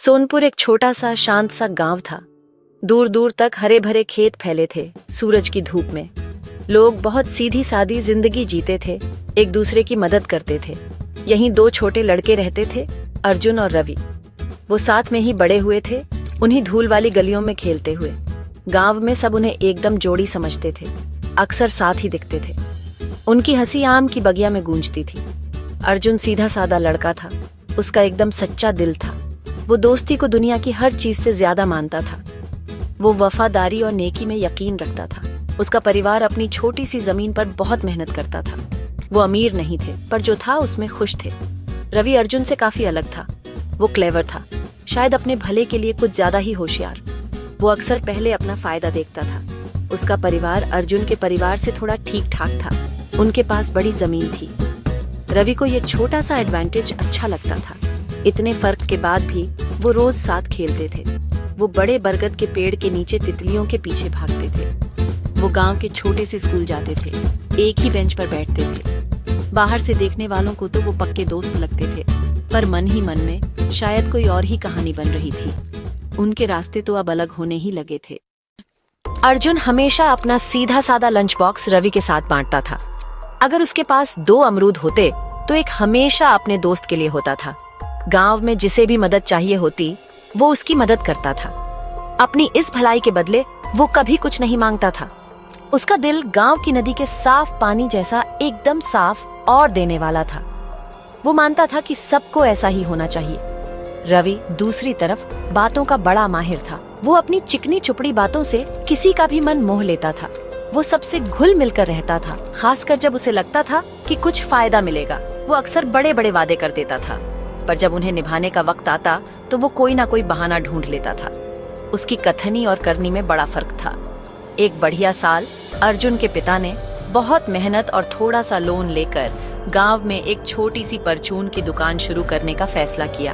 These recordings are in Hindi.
सोनपुर एक छोटा सा शांत सा गांव था। दूर दूर तक हरे भरे खेत फैले थे सूरज की धूप में। लोग बहुत सीधी सादी जिंदगी जीते थे, एक दूसरे की मदद करते थे। यहीं दो छोटे लड़के रहते थे, अर्जुन और रवि। वो साथ में ही बड़े हुए थे, उन्हीं धूल वाली गलियों में खेलते हुए। गांव में सब उन्हें एकदम जोड़ी समझते थे, अक्सर साथ ही दिखते थे। उनकी हंसी आम की बगिया में गूंजती थी। अर्जुन सीधा सादा लड़का था, उसका एकदम सच्चा दिल था। वो दोस्ती को दुनिया की हर चीज से ज्यादा मानता था। वो वफादारी और नेकी में यकीन रखता था। उसका परिवार अपनी छोटी सी जमीन पर बहुत मेहनत करता था। वो अमीर नहीं थे, पर जो था उसमें खुश थे। रवि अर्जुन से काफी अलग था। वो क्लेवर था, शायद अपने भले के लिए कुछ ज्यादा ही होशियार। वो अक्सर पहले अपना फायदा देखता था। उसका परिवार अर्जुन के परिवार से थोड़ा ठीक ठाक था। उनके पास बड़ी जमीन थी। रवि को ये छोटा सा एडवांटेज अच्छा लगता था। इतने फर्क के बाद भी वो रोज साथ खेलते थे। वो बड़े बरगद के पेड़ के नीचे तितलियों के पीछे भागते थे। वो गांव के छोटे से स्कूल जाते थे, एक ही बेंच पर बैठते थे। बाहर से देखने वालों को तो वो पक्के दोस्त लगते थे, पर मन ही मन में शायद कोई और ही कहानी बन रही थी। उनके रास्ते तो अब अलग होने ही लगे थे। अर्जुन हमेशा अपना सीधा सादा लंच बॉक्स रवि के साथ बांटता था। अगर उसके पास 2 अमरूद होते तो एक हमेशा अपने दोस्त के लिए होता था। गांव में जिसे भी मदद चाहिए होती वो उसकी मदद करता था। अपनी इस भलाई के बदले वो कभी कुछ नहीं मांगता था। उसका दिल गांव की नदी के साफ पानी जैसा एकदम साफ और देने वाला था। वो मानता था कि सबको ऐसा ही होना चाहिए। रवि दूसरी तरफ बातों का बड़ा माहिर था। वो अपनी चिकनी चुपड़ी बातों से किसी का भी मन मोह लेता था। वो सबसे घुल मिलकर रहता था, खासकर जब उसे लगता था कि कुछ फायदा मिलेगा। वो अक्सर बड़े बड़े वादे कर देता था, पर जब उन्हें निभाने का वक्त आता तो वो कोई ना कोई बहाना ढूंढ लेता था। उसकी कथनी और करनी में बड़ा फर्क था। एक बढ़िया साल अर्जुन के पिता ने बहुत मेहनत और थोड़ा सा लोन लेकर गांव में एक छोटी सी परचून की दुकान शुरू करने का फैसला किया।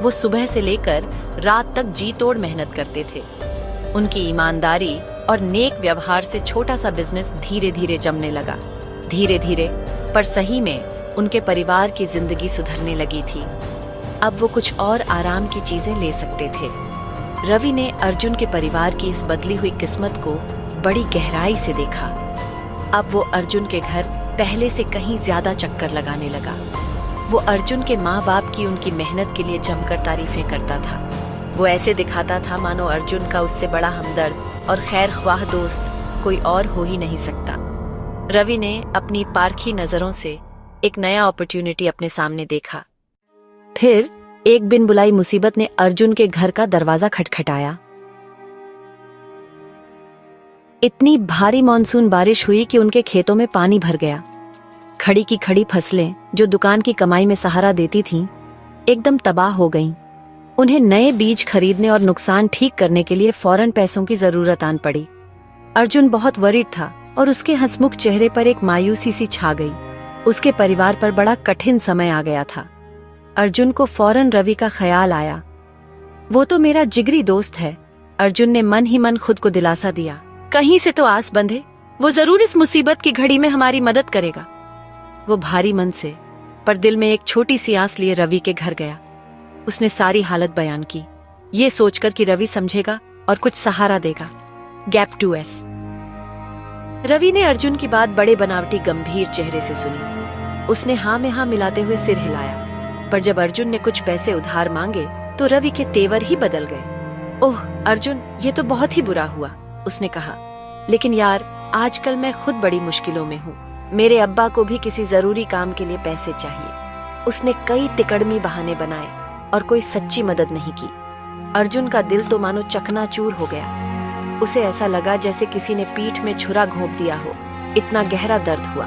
वो सुबह से लेकर रात तक जी तोड़ मेहनत करते थे। उनकी ईमानदारी और नेक व्यवहार से छोटा सा बिजनेस धीरे धीरे जमने लगा। धीरे धीरे पर सही में उनके परिवार की जिंदगी सुधरने लगी थी। अब वो कुछ और आराम की चीजें ले सकते थे। रवि ने अर्जुन के परिवार की इस बदली हुई किस्मत को बड़ी गहराई से देखा। अब वो अर्जुन के घर पहले से कहीं ज्यादा चक्कर लगाने लगा। वो अर्जुन के माँ बाप की उनकी मेहनत के लिए जमकर तारीफें करता था। वो ऐसे दिखाता था मानो अर्जुन का उससे बड़ा हमदर्द और खैर ख्वाह दोस्त कोई और हो ही नहीं सकता। रवि ने अपनी पारखी नजरों से एक नया अपॉर्चुनिटी अपने सामने देखा। फिर एक बिन बुलाई मुसीबत ने अर्जुन के घर का दरवाजा खटखटाया। इतनी भारी मानसून बारिश हुई कि उनके खेतों में पानी भर गया। खड़ी की खड़ी फसलें जो दुकान की कमाई में सहारा देती थीं, एकदम तबाह हो गईं। उन्हें नए बीज खरीदने और नुकसान ठीक करने के लिए फौरन पैसों की जरूरत आन पड़ी। अर्जुन बहुत वरीड था और उसके हंसमुख चेहरे पर एक मायूसी सी छा गई। उसके परिवार पर बड़ा कठिन समय आ गया था। अर्जुन को फौरन रवि का ख्याल आया। वो तो मेरा जिगरी दोस्त है, अर्जुन ने मन ही मन खुद को दिलासा दिया। कहीं से तो आस बंधे, वो जरूर इस मुसीबत की घड़ी में हमारी मदद करेगा। वो भारी मन से पर दिल में एक छोटी सी आस लिए रवि के घर गया। उसने सारी हालत बयान की, ये सोचकर कि रवि समझेगा और कुछ सहारा देगा। Gap 2S। रवि ने अर्जुन की बात बड़े बनावटी गंभीर चेहरे से सुनी। उसने हाँ में हाँ मिलाते हुए सिर हिलाया, पर जब अर्जुन ने कुछ पैसे उधार मांगे तो रवि के तेवर ही बदल गए। ओह अर्जुन, ये तो बहुत ही बुरा हुआ, उसने कहा। लेकिन यार, आजकल मैं खुद बड़ी मुश्किलों में हूँ। मेरे अब्बा को भी किसी जरूरी काम के लिए पैसे चाहिए। उसने कई तिकड़मी बहाने बनाए और कोई सच्ची मदद नहीं की। अर्जुन का दिल तो मानो चकनाचूर हो गया। उसे ऐसा लगा जैसे किसी ने पीठ में छुरा घोंप दिया हो। इतना गहरा दर्द हुआ।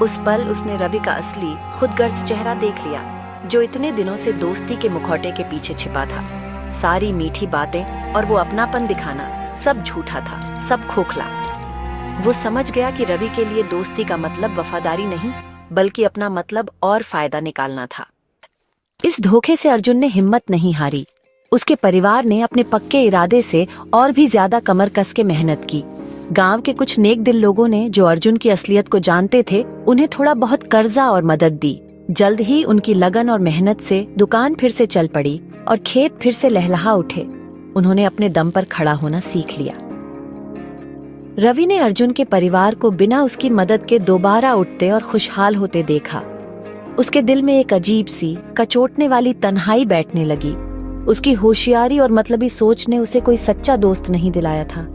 उस पल उसने रवि का असली खुदगर्ज चेहरा देख लिया, जो इतने दिनों से दोस्ती के मुखौटे के पीछे छिपा था। सारी मीठी बातें और वो अपनापन दिखाना, सब झूठा था, सब खोखला। वो समझ गया कि रवि के लिए दोस्ती का मतलब वफादारी नहीं, बल्कि अपना मतलब और फायदा निकालना था। इस धोखे से अर्जुन ने हिम्मत नहीं हारी। उसके परिवार ने अपने पक्के इरादे से और भी ज्यादा कमर कस के मेहनत की। गांव के कुछ नेक दिल लोगों ने, जो अर्जुन की असलियत को जानते थे, उन्हें थोड़ा बहुत कर्जा और मदद दी। जल्द ही उनकी लगन और मेहनत से दुकान फिर से चल पड़ी और खेत फिर से लहलहा उठे। उन्होंने अपने दम पर खड़ा होना सीख लिया। रवि ने अर्जुन के परिवार को बिना उसकी मदद के दोबारा उठते और खुशहाल होते देखा। उसके दिल में एक अजीब सी कचोटने वाली तन्हाई बैठने लगी। उसकी होशियारी और मतलबी सोच ने उसे कोई सच्चा दोस्त नहीं दिलाया था।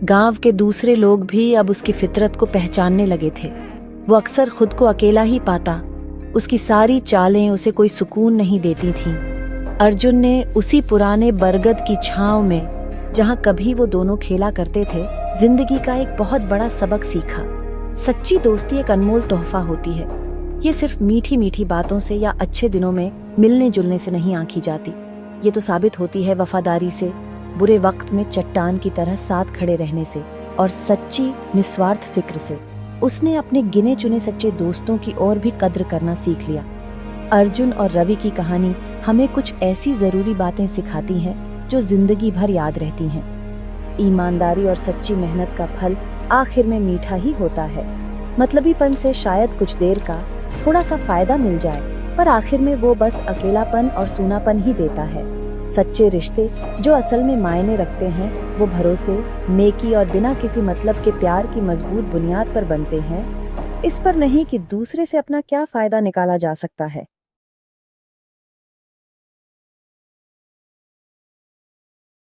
गांव के दूसरे लोग भी अब उसकी फितरत को पहचानने लगे थे। वो अक्सर खुद को अकेला ही पाता। उसकी सारी चालें उसे कोई सुकून नहीं देती थीं। अर्जुन ने उसी पुराने बरगद की छांव में, जहां कभी वो दोनों खेला करते थे, जिंदगी का एक बहुत बड़ा सबक सीखा। सच्ची दोस्ती एक अनमोल तोहफा होती है। ये सिर्फ मीठी मीठी बातों से या अच्छे दिनों में मिलने जुलने से नहीं आंकी जाती। ये तो साबित होती है वफादारी से, बुरे वक्त में चट्टान की तरह साथ खड़े रहने से और सच्ची निस्वार्थ फिक्र से। उसने अपने गिने चुने सच्चे दोस्तों की और भी कद्र करना सीख लिया। अर्जुन और रवि की कहानी हमें कुछ ऐसी जरूरी बातें सिखाती है जो जिंदगी भर याद रहती हैं। ईमानदारी और सच्ची मेहनत का फल आखिर में मीठा ही होता है। मतलबीपन से शायद कुछ देर का थोड़ा सा फायदा मिल जाए, पर आखिर में वो बस अकेलापन और सूनापन ही देता है। सच्चे रिश्ते जो असल में मायने रखते हैं वो भरोसे, नेकी और बिना किसी मतलब के प्यार की मजबूत बुनियाद पर बनते हैं, इस पर नहीं कि दूसरे से अपना क्या फायदा निकाला जा सकता है।